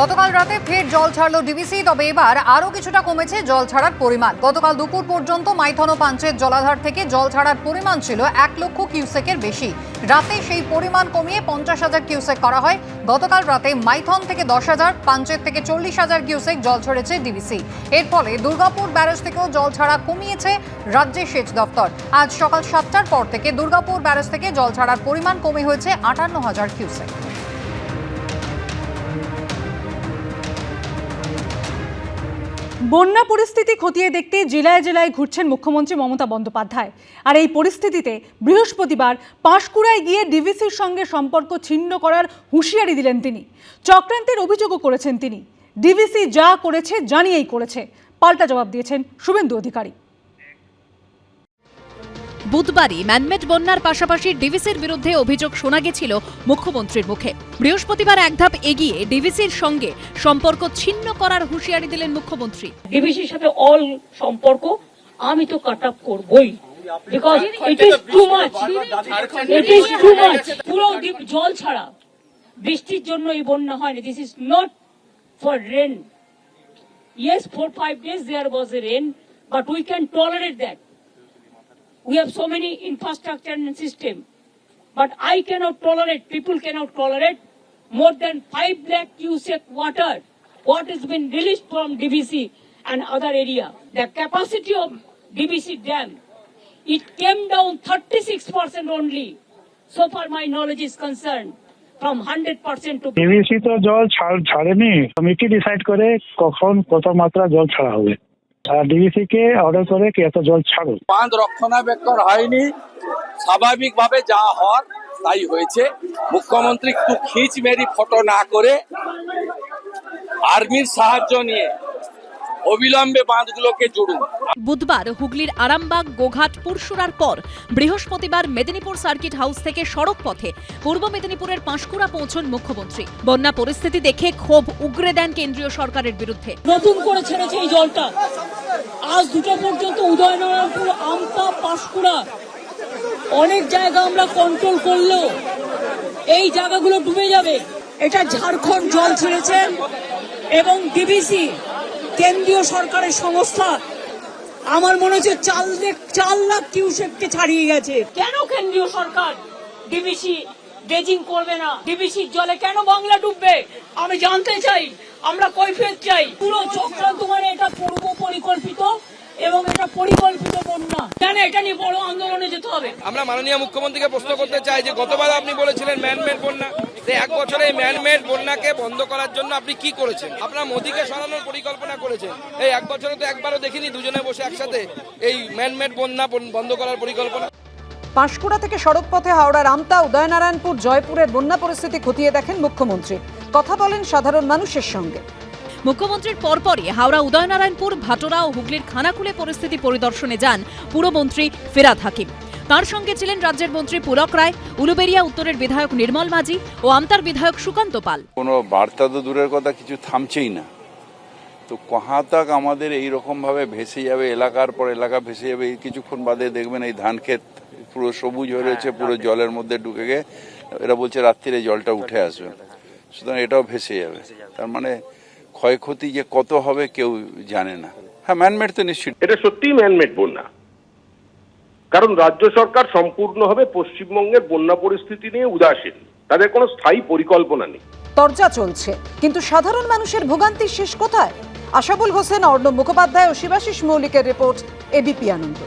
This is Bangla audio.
গতকাল রাতে ফের জল ছাড়লো ডিভিসি, তবে এবার আরও কিছুটা কমেছে জল ছাড়ার পরিমাণ। গতকাল দুপুর পর্যন্ত মাইথন ও পাঞ্চেত জলাধার থেকে জল ছাড়ার পরিমাণ ছিল 1 লক্ষ কিউসেকের বেশি। রাতে সেই পরিমাণ কমিয়ে 50,000 কিউসেক করা হয়। গতকাল রাতে মাইথন থেকে 10,000, পাঞ্চেত থেকে 40,000 কিউসেক জল ছেড়েছে ডিভিসি। এর ফলে দুর্গাপুর ব্যারেজ থেকেও জল ছাড়া কমিয়েছে রাজ্যের সেচ দপ্তর। আজ সকাল 7টার পর থেকে দুর্গাপুর ব্যারেজ থেকে জল ছাড়ার পরিমাণ কমে হয়েছে 58,000 কিউসেক। বন্যা পরিস্থিতি খতিয়ে দেখতে জেলায় জেলায় ঘুরছেন মুখ্যমন্ত্রী মমতা বন্দ্যোপাধ্যায়। আর এই পরিস্থিতিতে বৃহস্পতিবার পাঁশকুড়ায় গিয়ে ডিভিসির সঙ্গে সম্পর্ক ছিন্ন করার হুঁশিয়ারি দিলেন তিনি। চক্রান্তের অভিযোগও করেছেন তিনি। ডিভিসি যা করেছে জানিয়েই করেছে, পাল্টা জবাব দিয়েছেন শুভেন্দু অধিকারী। বুধবারই ম্যানমেড বন্যার পাশাপাশি ডিভিসির বিরুদ্ধে অভিযোগ শোনা গেছিল মুখ্যমন্ত্রীর মুখে। বৃহস্পতিবার এক ধাপ এগিয়ে ডিভিসির সঙ্গে সম্পর্ক ছিন্ন করার হুঁশিয়ারি দিলেন মুখ্যমন্ত্রী। ডিভিসির সাথে অল সম্পর্ক আমি তো কাট আপ করবই, because it is too much, it is too much. পুরো জল ছাড়া বৃষ্টির জন্য এই বন্যা হয়নি। This is not for rain. Yes, 4-5 days there was a rain, but we can tolerate that. We have so many infrastructure and system, but I cannot tolerate, people cannot tolerate more than 5 lakh cubic water what has been released from DVC and other area. The capacity of DVC dam, it came down 36% only, so far my knowledge is concerned, from 100% to DVC তো জল ছাড়েনি। কমিটি ডিসাইড করে কখন কত মাত্রা জল ছাড়া হবে, আর ডিভিসি কে অর্ডার করে কি এত জল ছাড়ো। বাঁধ রক্ষণাবেক্ষণ হয়নি, স্বাভাবিকভাবে যা হওয়ার তাই হয়েছে। মুখ্যমন্ত্রী একটু খিঁচমেরি ফটো না করে আর্মির সাহায্য নিয়ে অবিলম্বে বাঁধগুলোকে জুড়ুন। বুধবার হুগলির আরামবাগ, গোঘাট, পুরসুরার পর বৃহস্পতিবার মেদিনীপুর সার্কিট হাউস থেকে সড়ক পথে পূর্ব মেদিনীপুরের পাঁশকুড়া পৌঁছন মুখ্যমন্ত্রী। বন্যা পরিস্থিতি দেখে ক্ষোভ উগরে দেন কেন্দ্রীয় সরকারের বিরুদ্ধে। নতুন করে ছেড়েছে এই জলটা। আজ 2টা পর্যন্ত উদয়নারায়ণপুর, আমতা, পাঁশকুড়া অনেক জায়গা আমরা কন্ট্রোল করলেও এই জায়গাগুলো ডুবে যাবে। এটা ঝাড়খণ্ড জল ছেড়েছে এবং ডিভিসি কেন্দ্রীয় সরকারের সংস্থা আমার মনে হচ্ছে 4 লাখ কিউসেককে ছাড়িয়ে গেছে। কেন কেন্দ্রীয় সরকার ডিভিসি ড্রেজিং করবে না? ডিভিসির জলে কেন বাংলা ডুববে আমি জানতে চাই, আমরা কৈফিয়ত চাই। পুরো চক্রান্ত মানে এটা পূর্ব পরিকল্পিত এবং এটা পরিকল্পিত বন্যা। কেন এটা নিয়ে বড় আন্দোলনে যেতে হবে? আমরা মাননীয় মুখ্যমন্ত্রীকে প্রশ্ন করতে চাই যে গতবার আপনি বলেছিলেন ম্যানমেড বন্যা, এক বছরে ম্যানমেড বন্যাকে বন্ধ করার জন্য আপনি কি করেছেন? আপনার মোদীকে সরানোর পরিকল্পনা করেছেন, এই এক বছরে তো একবারও দেখিনি দুজনে বসে একসাথে এই ম্যানমেড বন্যা বন্ধ করার পরিকল্পনা। পাঁশকুড়া থেকে সড়ক পথে হাওড়ার আমতা, উদয়নারায়ণপুর, জয়পুরের বন্যা পরিস্থিতি খতিয়ে দেখেন মুখ্যমন্ত্রী। কথা বলেন সাধারণ মানুষের সঙ্গে। মুখ্যমন্ত্রীর পরপরই হাওড়া, উদয়নারায়ণপুর, ভাটোরা ও হুগলির খানাকুলে পরিস্থিতি পরিদর্শনে যান পুরমন্ত্রী ফিরহাদ হাকিম। তার সঙ্গে ছিলেন রাজ্যের মন্ত্রী পুলক রায়, উলুবেড়িয়া উত্তরের বিধায়ক নির্মল মাঝি ও আমতার বিধায়ক সুকান্ত পাল। কোনো বার্তা তো দূরের কথা, কিছু থামছেই না। তো কহা তাক আমাদের এইরকম ভাবে ভেসে যাবে, এলাকার পর এলাকা ভেসে যাবে। এই কিছুক্ষণ বাদে দেখবেন এই ধান ক্ষেত পুরো সবুজ হয়ে রয়েছে, পুরো জলের মধ্যে ঢুকে গিয়ে এরা বলছে রাত্রিরে জলটা উঠে আসবে, সুতরাং এটাও ভেসে যাবে। তার মানে ক্ষয়ক্ষতি যে কত হবে কেউ জানে না। হ্যাঁ, ম্যানমেড তো নিশ্চিত। এটা সত্যিই ম্যানমেড বন্যা, কারণ রাজ্য সরকার সম্পূর্ণভাবে পশ্চিমবঙ্গের বন্যা পরিস্থিতি নিয়ে উদাসীন। তাদের কোনো স্থায়ী পরিকল্পনা নেই। তরজা চলছে, কিন্তু সাধারণ মানুষের ভোগান্তির শেষ কোথায়? আশাবুল হোসেন, অর্ণব মুখোপাধ্যায় ও শিবাশিস মৌলিকের রিপোর্ট, এবিপি আনন্দ।